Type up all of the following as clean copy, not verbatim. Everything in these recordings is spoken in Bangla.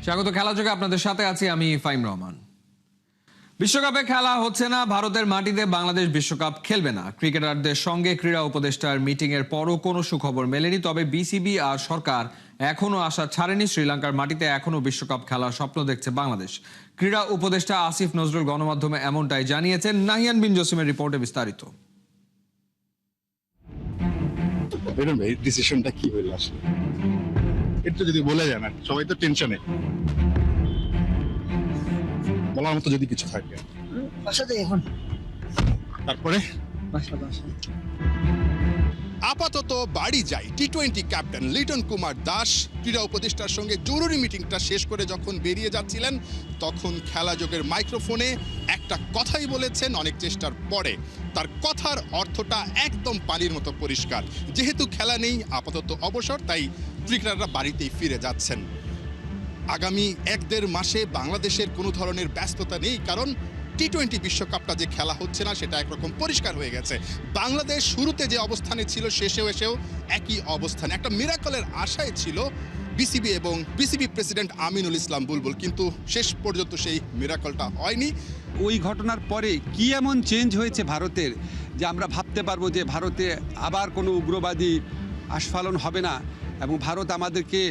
স্বাগত খেলা যোগে আপনাদের সাথে আছি আমি ফাইম রহমান। বিশ্বকাপে খেলা হচ্ছে না, ভারতের মাটিতে বাংলাদেশ বিশ্বকাপ খেলবে না। ক্রিকেটারদের সঙ্গে ক্রীড়া উপদেষ্টার মিটিং এর পরও কোনো সুখবর মেলেনি। তবে বিসিবি আর সরকার এখনো আশা ছাড়েনি। শ্রীলঙ্কার মাটিতে এখনো বিশ্বকাপ খেলার স্বপ্ন দেখছে বাংলাদেশ। ক্রীড়া উপদেষ্টা আসিফ নজরুল গণমাধ্যমে এমনটাই জানিয়েছেন। নাহিয়ান বিন জসিমের রিপোর্টে বিস্তারিত। ডিসিশনটা কি হইল আসলে একটু যদি বলে যান, আর সবাই তো টেনশনে, বলার মতো যদি কিছু থাকে। বাসাতে এখন তারপরে বাসা আপাতত বাড়ি যাই টি-20 ক্যাপ্টেন লিটন কুমার দাস ক্রীড়া উপদেষ্টার সঙ্গে জরুরি মিটিংটা শেষ করে যখন বেরিয়ে যাচ্ছিলেন, তখন খেলা যোগের মাইক্রোফোনে একটা কথাই বলেছেন অনেক চেষ্টার পরে। তার কথার অর্থটা একদম পানির মতো পরিষ্কার। যেহেতু খেলা নেই, আপাতত অবসর, তাই ক্রিকেটাররা বাড়িতেই ফিরে যাচ্ছেন। আগামী 1-1.5 মাসে বাংলাদেশের কোনো ধরনের ব্যস্ততা নেই, কারণ টি-20 বিশ্বকাপটা যে খেলা হচ্ছে না সেটা একরকম পরিষ্কার হয়ে গেছে। বাংলাদেশ শুরুতে যে অবস্থানে ছিল, শেষেও এসেও একই অবস্থানে। একটা মিরাকলের আশায় ছিল বিসিবি এবং বিসিবি প্রেসিডেন্ট আমিনুল ইসলাম বুলবুল, কিন্তু শেষ পর্যন্ত সেই মিরাকলটা হয়নি। ওই ঘটনার পরে কি এমন চেঞ্জ হয়েছে ভারতের যে আমরা ভাবতে পারবো যে ভারতে আবার কোনো উগ্রবাদী আস্ফালন হবে না, এবং ভারত আমাদেরকে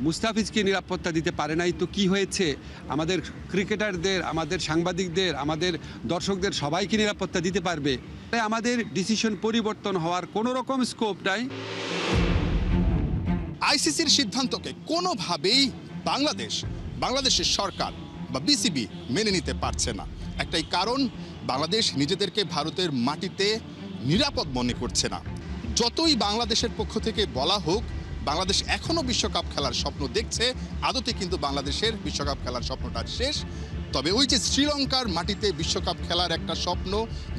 মুস্তাফিজকে নিরাপত্তা দিতে পারে নাই তো কি হয়েছে? আমাদের ক্রিকেটারদের, আমাদের সাংবাদিকদের, আমাদের দর্শকদের সবাইকে নিরাপত্তা দিতে পারবে। তাই আমাদের ডিসিশন পরিবর্তন হওয়ার কোনো রকম স্কোপ নাই। আইসিসির সিদ্ধান্তকে কোনোভাবেই বাংলাদেশের সরকার বা বিসিবি মেনে নিতে পারছে না। একটাই কারণ, বাংলাদেশ নিজেদেরকে ভারতের মাটিতে নিরাপদ মনে করছে না। যতই বাংলাদেশের পক্ষ থেকে বলা হোক বাংলাদেশ এখনও বিশ্বকাপ খেলার স্বপ্ন দেখছে, আদতে কিন্তু বাংলাদেশের বিশ্বকাপ খেলার স্বপ্নটা শেষ। তবে ওই যে শ্রীলঙ্কার মাটিতে বিশ্বকাপ খেলার একটা স্বপ্ন,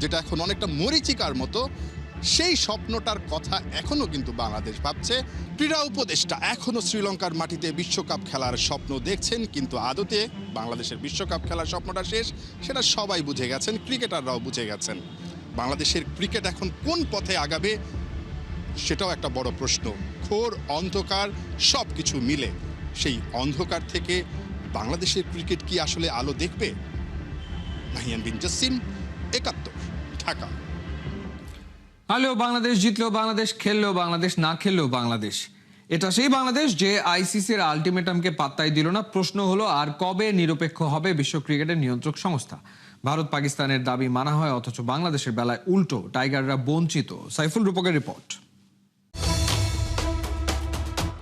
যেটা এখন অনেকটা মরীচিকার মতো, সেই স্বপ্নটার কথা এখনও কিন্তু বাংলাদেশ ভাবছে। ক্রীড়া উপদেষ্টা এখনও শ্রীলঙ্কার মাটিতে বিশ্বকাপ খেলার স্বপ্ন দেখছেন, কিন্তু আদতে বাংলাদেশের বিশ্বকাপ খেলার স্বপ্নটা শেষ, সেটা সবাই বুঝে গেছেন, ক্রিকেটাররাও বুঝে গেছেন। বাংলাদেশের ক্রিকেট এখন কোন পথে আগাবে সেটাও একটা বড় প্রশ্ন। ঘোর অন্ধকার সব কিছু মিলে, সেই অন্ধকার থেকে বাংলাদেশের ক্রিকেট কি আসলে আলো দেখবে? নাহিয়ান বিন জসিম, 71, ঢাকা। হারলেও বাংলাদেশ, জিতলেও বাংলাদেশ, খেললেও বাংলাদেশ, না খেললেও বাংলাদেশ। এটা সেই বাংলাদেশ যে আইসিসির আলটিমেটামকে পাত্তাই দিল না। প্রশ্ন হলো, আর কবে নিরপেক্ষ হবে বিশ্ব ক্রিকেটের নিয়ন্ত্রক সংস্থা? ভারত পাকিস্তানের দাবি মানা হয়, অথচ বাংলাদেশের বেলায় উল্টো, টাইগাররা বঞ্চিত। সাইফুল রূপকের রিপোর্ট।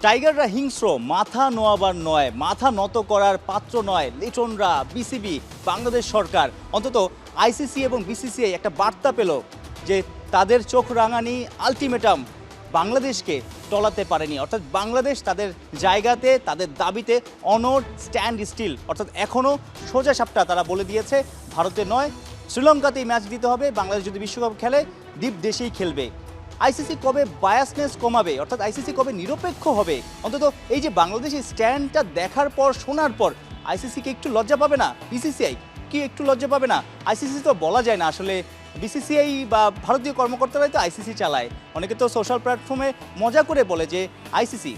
টাইগাররা হিংস্র, মাথা নোয়াবার নয়, মাথা নত করার পাত্র নয়। লিটনরা, বিসিবি, বাংলাদেশ সরকার, অন্তত আইসিসি এবং বিসিসিআই একটা বার্তা পেল যে তাদের চোখ রাঙানি আলটিমেটাম বাংলাদেশকে টলাতে পারেনি। অর্থাৎ বাংলাদেশ তাদের জায়গাতে, তাদের দাবিতে অনড়, স্ট্যান্ড স্টিল। অর্থাৎ এখনও সোজা সাপটা তারা বলে দিয়েছে, ভারতে নয় শ্রীলঙ্কাতেই ম্যাচ দিতে হবে। বাংলাদেশ যদি বিশ্বকাপ খেলে দ্বীপ দেশেই খেলবে। আইসিসি কবে বায়াসনেস কমাবে, অর্থাৎ আইসিসি কবে নিরপেক্ষ হবে? অন্তত এই যে বাংলাদেশের স্ট্যান্ডটা দেখার পর, শোনার পর আইসিসিকে একটু লজ্জা পাবে না? বিসিসিআই কি একটু লজ্জা পাবে না? আইসিসি তো বলা যায় না আসলে, বিসিসিআই বা ভারতীয় কর্মকর্তারাই তো আইসিসি চালায়। অনেকে তো সোশ্যাল প্ল্যাটফর্মে মজা করে বলে যে ICC,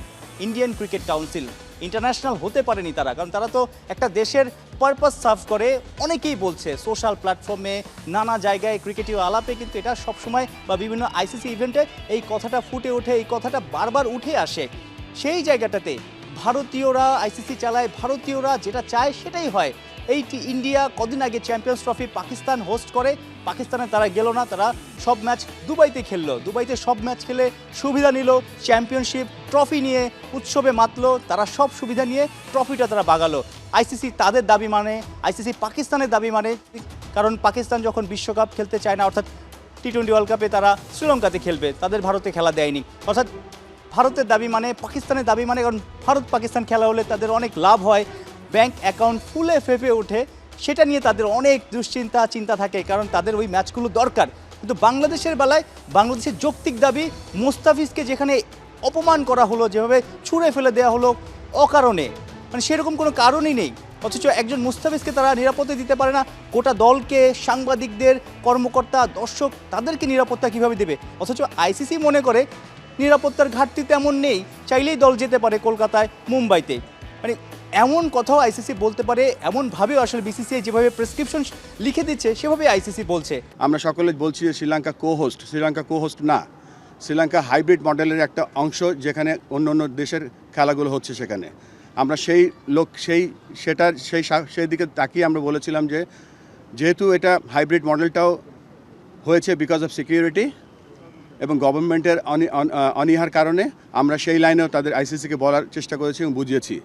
Indian cricket council, international হতে পারেনি তারা, কারণ তারা তো একটা দেশের পারপাস সার্ভ করে। অনেকেই বলছে সোশ্যাল প্ল্যাটফর্মে, নানা জায়গায়, ক্রিকেটীয় আলাপে কিন্তু এটা সবসময় বা বিভিন্ন আইসিসি ইভেন্টে এই কথাটা ফুটে ওঠে, এই কথাটা বারবার উঠে আসে। সেই জায়গাটাতে ভারতীয়রা আইসিসি চালায়, ভারতীয়রা যেটা চায় সেটাই হয়। এই ইন্ডিয়া কদিন আগে চ্যাম্পিয়ন্স ট্রফি পাকিস্তান হোস্ট করে, পাকিস্তানে তারা গেল না, তারা সব ম্যাচ দুবাইতে খেললো। দুবাইতে সব ম্যাচ খেলে সুবিধা নিল, চ্যাম্পিয়নশিপ ট্রফি নিয়ে উৎসবে মাতলো, তারা সব সুবিধা নিয়ে ট্রফিটা তারা বাগালো। আইসিসি তাদের দাবি মানে, আইসিসি পাকিস্তানের দাবি মানে, কারণ পাকিস্তান যখন বিশ্বকাপ খেলতে চায় না, অর্থাৎ টি-20 ওয়ার্ল্ড কাপে তারা শ্রীলঙ্কাতে খেলবে, তাদের ভারতে খেলা দেয়নি। অর্থাৎ ভারতের দাবি মানে, পাকিস্তানের দাবি মানে, কারণ ভারত পাকিস্তান খেলা হলে তাদের অনেক লাভ হয়, ব্যাংক অ্যাকাউন্ট ফুলে ফেঁপে ওঠে, সেটা নিয়ে তাদের অনেক চিন্তা থাকে, কারণ তাদের ওই ম্যাচগুলো দরকার। কিন্তু বাংলাদেশের বেলায় বাংলাদেশের যৌক্তিক দাবি, মুস্তাফিজকে যেখানে অপমান করা হলো, যেভাবে ছুঁড়ে ফেলে দেওয়া হলো অকারণে, মানে সেরকম কোনো কারণই নেই, অথচ একজন মুস্তাফিজকে তারা নিরাপত্তা দিতে পারে না। গোটা দলকে, সাংবাদিকদের, কর্মকর্তা, দর্শক, তাদেরকে নিরাপত্তা কিভাবে দেবে? অথচ আইসিসি মনে করে নিরাপত্তার ঘাটতি তেমন নেই, চাইলেই দল যেতে পারে কলকাতায়, মুম্বাইতে। মানে এমন কথাও আইসিসি বলতে পারে, এমনভাবেও আসলে বিসিসিআই যেভাবে প্রেসক্রিপশন লিখে দিচ্ছে সেভাবে আইসিসি বলছে। আমরা সকলে বলছি যে শ্রীলঙ্কা কো হোস্ট না, শ্রীলঙ্কা হাইব্রিড মডেলের একটা অংশ, যেখানে অন্য অন্য দেশের খেলাগুলো হচ্ছে সেখানে। আমরা সেই দিকে তাকিয়ে আমরা বলেছিলাম যে যেহেতু এটা হাইব্রিড মডেলটাও হয়েছে বিকজ অফ সিকিউরিটি এবং গভর্নমেন্টের অনীহার কারণে, আমরা সেই লাইনেও তাদের আইসিসিকে বলার চেষ্টা করেছি এবং বুঝিয়েছি,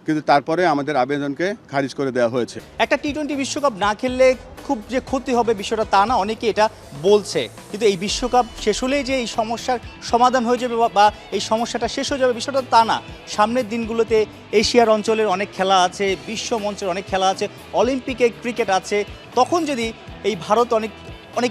কিন্তু তারপরে আমাদের আবেদনকে খারিজ করে দেওয়া হয়েছে। একটা টি-20 বিশ্বকাপ না খেললে খুব যে ক্ষতি হবে বিষয়টা তা না, অনেকে এটা বলছে, কিন্তু এই বিশ্বকাপ শেষ হলেই যে এই সমস্যার সমাধান হয়ে যাবে বা এই সমস্যাটা শেষ হয়ে যাবে বিষয়টা তা না। সামনের দিনগুলোতে এশিয়ার অঞ্চলের অনেক খেলা আছে, বিশ্ব মঞ্চের অনেক খেলা আছে, অলিম্পিকে ক্রিকেট আছে। তখন যদি এই ভারত অনেক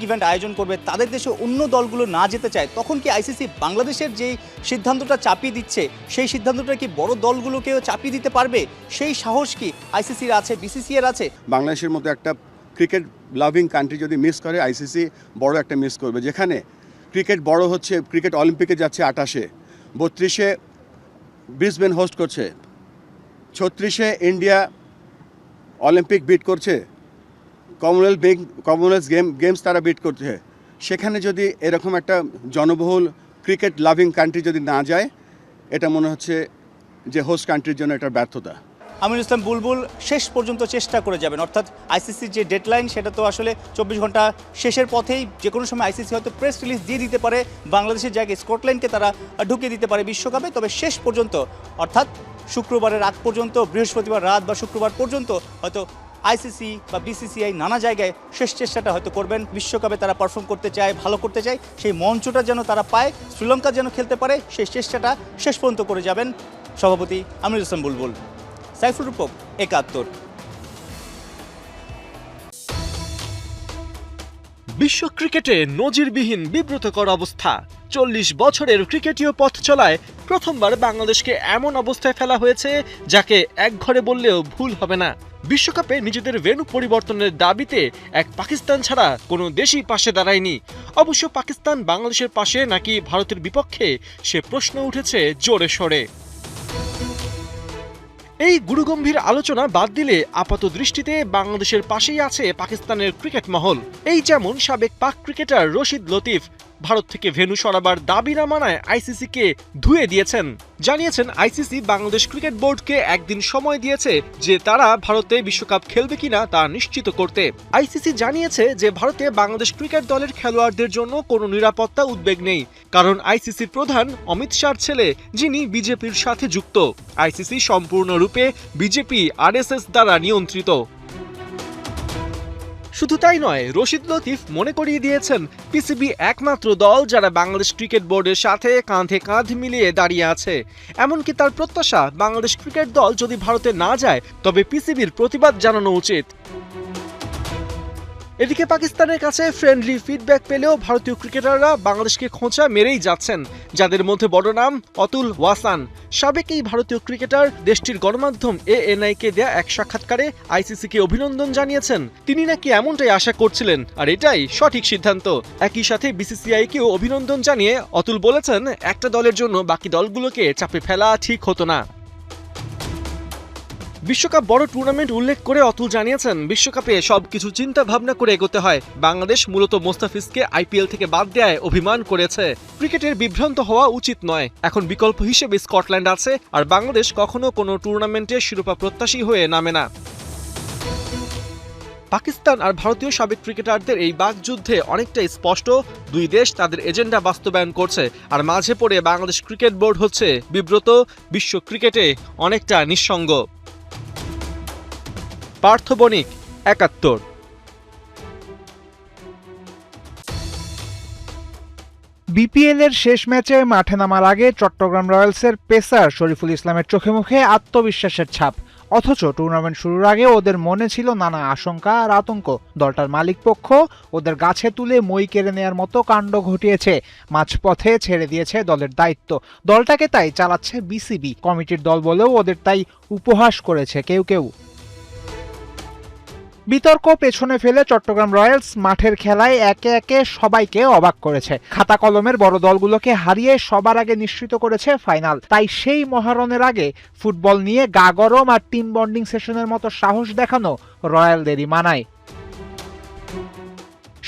ইভেন্ট আয়োজন করবে, তাদের দেশে অন্য দলগুলো না যেতে চায়, তখন কি আইসিসি বাংলাদেশের যেই সিদ্ধান্তটা চাপিয়ে দিচ্ছে সেই সিদ্ধান্তটা কি বড় দলগুলোকেও চাপিয়ে দিতে পারবে? সেই সাহস কি আইসিসির আছে, বিসিসিআর আছে? বাংলাদেশের মতো একটা ক্রিকেট লাভিং কান্ট্রি যদি মিস করে, আইসিসি বড় একটা মিস করবে। যেখানে ক্রিকেট বড় হচ্ছে, ক্রিকেট অলিম্পিকে যাচ্ছে 28-এ, 32-এ ব্রিসবেন হোস্ট করছে, 36-এ ইন্ডিয়া অলিম্পিক বিট করছে, কমনওয়েলথ গেমস তারা বিট করছে। সেখানে যদি এরকম একটা জনবহুল ক্রিকেট লাভিং কান্ট্রি যদি না যায়, এটা মনে হচ্ছে যে হোস্ট কান্ট্রির জন্য এটা ব্যর্থতা। আমিনুল ইসলাম বুলবুল শেষ পর্যন্ত চেষ্টা করে যাবেন, অর্থাৎ আইসিসির যে ডেডলাইন সেটা তো আসলে 24 ঘন্টা শেষের পথেই। যে কোনো সময় আইসিসি হয়তো প্রেস রিলিজ দিয়ে দিতে পারে, বাংলাদেশের জায়গায় স্কটল্যান্ডকে তারা ঢুকিয়ে দিতে পারে বিশ্বকাপে। তবে শেষ পর্যন্ত, অর্থাৎ শুক্রবারের রাত পর্যন্ত, বৃহস্পতিবার রাত বা শুক্রবার পর্যন্ত হয়তো আইসিসি বা বিসিসিআই নানা জায়গায় শেষ চেষ্টাটা হয়তো করবেন। বিশ্বকাপে তারা পারফর্ম করতে চায়, ভালো করতে চায়, সেই মঞ্চটা যেন তারা পায়, শ্রীলঙ্কা যেন খেলতে পারে, সেই চেষ্টাটা শেষ পর্যন্ত করে যাবেন সভাপতি আমিনুল ইসলাম বুলবুল। সাইফুল রূপক, 71। বিশ্ব ক্রিকেটে নজিরবিহীন বিব্রতকর অবস্থা। 40 বছরের ক্রিকেটীয় পথ চলায় প্রথমবার বাংলাদেশকে এমন অবস্থায় ফেলা হয়েছে যাকে একঘরে বললেও ভুল হবে না। বিশ্বকাপে নিজেদের ভেন্যু পরিবর্তনের দাবিতে এক পাকিস্তান ছাড়া কোনো দেশই পাশে দাঁড়ায়নি। অবশ্য পাকিস্তান বাংলাদেশের পাশে নাকি ভারতের বিপক্ষে, সে প্রশ্ন উঠেছে জোরে সোরে। এই গুরুগম্ভীর আলোচনা বাদ দিলে আপাত দৃষ্টিতে বাংলাদেশের পাশেই আছে পাকিস্তানের ক্রিকেট মহল। এই যেমন সাবেক পাক ক্রিকেটার রশিদ লতিফ ভারত থেকে ভেন্যু সরাবার দাবি না মানায় আইসিসিকে ধুয়ে দিয়েছেন। জানিয়েছেন আইসিসি বাংলাদেশ ক্রিকেট বোর্ডকে একদিন সময় দিয়েছে যে তারা ভারতে বিশ্বকাপ খেলবে কিনা তা নিশ্চিত করতে। আইসিসি জানিয়েছে যে ভারতে বাংলাদেশ ক্রিকেট দলের খেলোয়াড়দের জন্য কোনো নিরাপত্তা উদ্বেগ নেই, কারণ আইসিসির প্রধান অমিত শাহর ছেলে, যিনি বিজেপির সাথে যুক্ত। আইসিসি সম্পূর্ণরূপে বিজেপি আরএসএস দ্বারা নিয়ন্ত্রিত। শুধু তাই নয়, রশিদ লতিফ মনে করিয়ে দিয়েছেন পিসিবি একমাত্র দল যারা বাংলাদেশ ক্রিকেট বোর্ডের সাথে কাঁধে কাঁধ মিলিয়ে দাঁড়িয়ে আছে। এমনকি তার প্রত্যাশা, বাংলাদেশ ক্রিকেট দল যদি ভারতে না যায় তবে পিসিবির প্রতিবাদ জানানো উচিত। এদিকে পাকিস্তানের কাছে ফ্রেন্ডলি ফিডব্যাক পেলেও ভারতীয় ক্রিকেটাররা বাংলাদেশকে খোঁচা মেরেই যাচ্ছেন, যাদের মধ্যে বড় নাম অতুল ওয়াসান। সাবেক এই ভারতীয় ক্রিকেটার দেশটির গণমাধ্যম ANI-কে দেয়া এক সাক্ষাৎকারে আইসিসিকে অভিনন্দন জানিয়েছেন। তিনি নাকি এমনটাই আশা করছিলেন আর এটাই সঠিক সিদ্ধান্ত। একই সাথে বিসিসিআইকেও অভিনন্দন জানিয়ে অতুল বলেছেন, একটা দলের জন্য বাকি দলগুলোকে চাপে ফেলা ঠিক হতো না। বিশ্বকাপ বড় টুর্নামেন্ট উল্লেখ করে অতুল জানিয়েছেন, বিশ্বকাপে সবকিছু চিন্তা ভাবনা করে এগোতে হয়। বাংলাদেশ মূলত মোস্তাফিজকে আইপিএল থেকে বাদ দেয়ায় অভিমান করেছে। ক্রিকেটের বিভ্রান্ত হওয়া উচিত নয়। এখন বিকল্প হিসেবে স্কটল্যান্ড আছে, আর বাংলাদেশ কখনো কোনো টুর্নামেন্টে শিরোপা প্রত্যাশী হয়ে নামে না। পাকিস্তান আর ভারতীয় সাবেক ক্রিকেটারদের এই বাকযুদ্ধে অনেকটাই স্পষ্ট, দুই দেশ তাদের এজেন্ডা বাস্তবায়ন করছে, আর মাঝে পড়ে বাংলাদেশ ক্রিকেট বোর্ড হচ্ছে বিব্রত, বিশ্ব ক্রিকেটে অনেকটা নিঃসঙ্গ। পার্থ বণিক, 71। বিপিএলের শেষ ম্যাচে মাঠে নামার আগে চট্টগ্রাম রয়্যালসের পেসার শরীফুল ইসলামের চোখে মুখে আত্মবিশ্বাসের ছাপ। অথচ টুর্নামেন্ট শুরুর আগে ওদের মনে ছিল নানা আশঙ্কা আর আতঙ্ক। দলটার মালিকপক্ষ ওদের গাছে তুলে মই কেড়ে নেয়ার মতো কাণ্ড ঘটিয়েছে, মাঝপথে ছেড়ে দিয়েছে দলের দায়িত্ব। দলটাকে তাই চালাচ্ছে বিসিবি, কমিটির দল বলেও ওদের তাই উপহাস করেছে কেউ কেউ। বিতর্ক পেছনে ফেলে চট্টগ্রাম রয়্যালস মাঠের খেলায় একে একে সবাইকে অবাক করেছে। খাতা কলমের বড় দলগুলোকে হারিয়ে সবার আগে নিশ্চিত করেছে ফাইনাল। তাই সেই মহারণের আগে ফুটবল নিয়ে গা গরম আর টিম বন্ডিং সেশনের মতো সাহস দেখানো রয়্যালদেরই মানায়।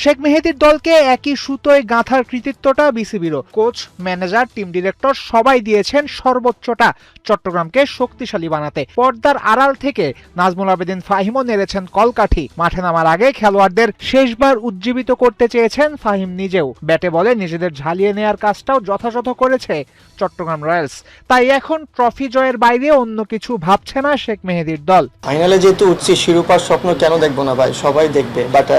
শেখ মেহেদীর দলকে একই সুতোয় গাঁথার কৃতিত্বটা বিসিবিরও। কোচ, ম্যানেজার, টিম ডিরেক্টর সবাই দিয়েছেন সর্বোচ্চটা চট্টগ্রামকে শক্তিশালী বানাতে। পর্দার আড়াল থেকে নাজমুল আবেদিন ফাহিমও নেড়েছেন কলকাঠি। মাঠে নামার আগে খেলোয়াড়দের শেষবার উজ্জীবিত করতে চেয়েছেন ফাহিম নিজেও। ব্যাটে বলে নিজেদের ঝালিয়ে নেয়ার কাজটাও যথাযথ করেছে চট্টগ্রাম রয়্যালস। তাই এখন ট্রফি জয়ের বাইরে অন্য কিছু ভাবছে না শেখ মেহেদীর দল। ফাইনালে যেহেতু উঠছি, শিরোপার স্বপ্ন কেন দেখবো না ভাই, সবাই দেখবে। বাট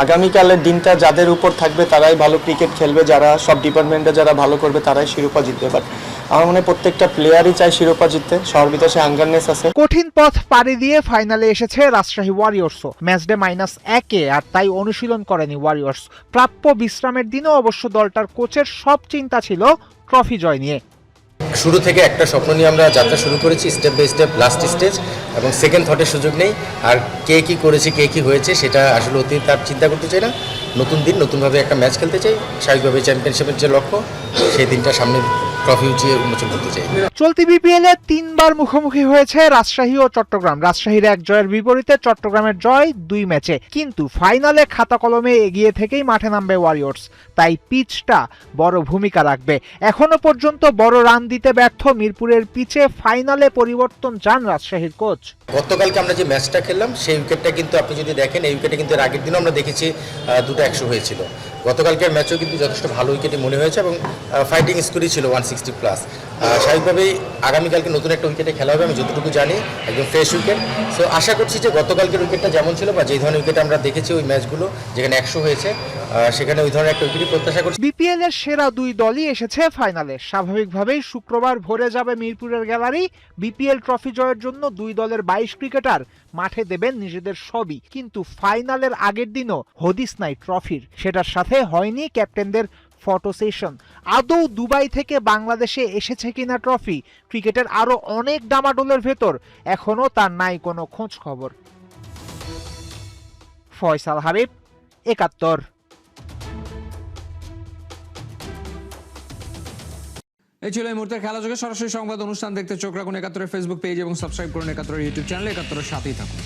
আগামীকালের দিনটা যাদের উপর থাকবে তারাই ভালো ক্রিকেট খেলবে, যারা সব ডিপার্টমেন্টে যারা ভালো করবে তারাই শিরোপা জিতবে। বাট আমার মনে হয় প্রত্যেকটা প্লেয়ারই চায় শিরোপা জিততে, সবার ভিতরে হাঙ্গারনেস আছে। কঠিন পথ পাড়ি দিয়ে ফাইনালে এসেছে রাজশাহী ওয়ারিয়র্সও। ম্যাচডে -1 আর তাই অনুশীলন করেনি ওয়ারিয়র্স। প্রাপ্য বিশ্রামের দিনও অবশ্য দলটার কোচের সব চিন্তা ছিল ট্রফি জয় নিয়ে। শুরু থেকে একটা স্বপ্ন নিয়ে আমরা যাত্রা শুরু করেছি, step by step last stage, এবং সেকেন্ড থটের সুযোগ নেই। আর কে কি করেছে, কে কি হয়েছে সেটা আসলে অতীত তার চিন্তা করতে চাই না। নতুন দিন, নতুনভাবে একটা ম্যাচ খেলতে চাই। স্বাভাবিকভাবে চ্যাম্পিয়নশিপের যে লক্ষ্য, সেই দিনটা সামনে ট্রফি উঁচিয়ে উন্মোচন করতে চাই। চলতি বিপিএলে 3বার মুখোমুখি হয়েছে রাজশাহী ও চট্টগ্রাম। রাজশাহীর 1 জয়ের বিপরীতে চট্টগ্রামের জয় 2 ম্যাচে। কিন্তু ফাইনালে খাতা কলমে এগিয়ে থেকেই মাঠে নামবে ওয়ারিয়র্স। তাই পিচটা বড় ভূমিকা রাখবে। এখনো পর্যন্ত বড় রান দিতে ব্যর্থ মিরপুরের পিচে ফাইনালে পরিবর্তন চান রাজশাহীর কোচ। গতকালকে আমরা যে ম্যাচটা খেললাম, সেই উইকেটটা কিন্তু আপনি যদি দেখেন, এই উইকেটে কিন্তু এর আগের দিনও আমরা দেখেছি 2টা 100 হয়েছিল। গতকালকের ম্যাচও কিন্তু যথেষ্ট ভালো উইকেটই মনে হয়েছে এবং ফাইটিং স্কোরই ছিল 160+। স্বাভাবিকভাবেই আগামীকালকে নতুন একটা উইকেটে খেলা হবে, আমি যতটুকু জানি একদম ফ্রেশ উইকেট। সো আশা করছি যে গতকালকের উইকেটটা যেমন ছিল বা যে ধরনের উইকেট আমরা দেখেছি ওই ম্যাচগুলো যেখানে 100 হয়েছে, সেখানে ওই ধরনের একটা উইকেটই প্রত্যাশা করছি। বিপিএল এর সেরা 2 দলই এসেছে ফাইনালে। স্বাভাবিকভাবেই শুক্রবার ভরে যাবে মিরপুরের গ্যালারি। বিপিএল ট্রফি জয়ের জন্য 2 দলের 22 ক্রিকেটার মাঠে দেবেন নিজেদের সবই। কিন্তু ফাইনালের আগের দিনও হদিস নাই ট্রফির। সেটার সাথে হয়নি ক্যাপ্টেনদের ফটো সেশন। আদৌ দুবাই থেকে বাংলাদেশে এসেছে কিনা ট্রফি, ক্রিকেটের আরো অনেক ডামাডোলের ভেতর এখনো তার নাই কোনো খোঁজ খবর। ফয়সাল হাবিব, 71। এই ছিল এই মুহূর্তের খেলা যোগে সরাসরি সংবাদ অনুষ্ঠান দেখতে চোখ রাখুন 71 ফেসবুক পেজ এবং সাবস্ক্রাইব করুন 71 ইউটিউব চ্যানেল। 71 সাথেই থাকুন।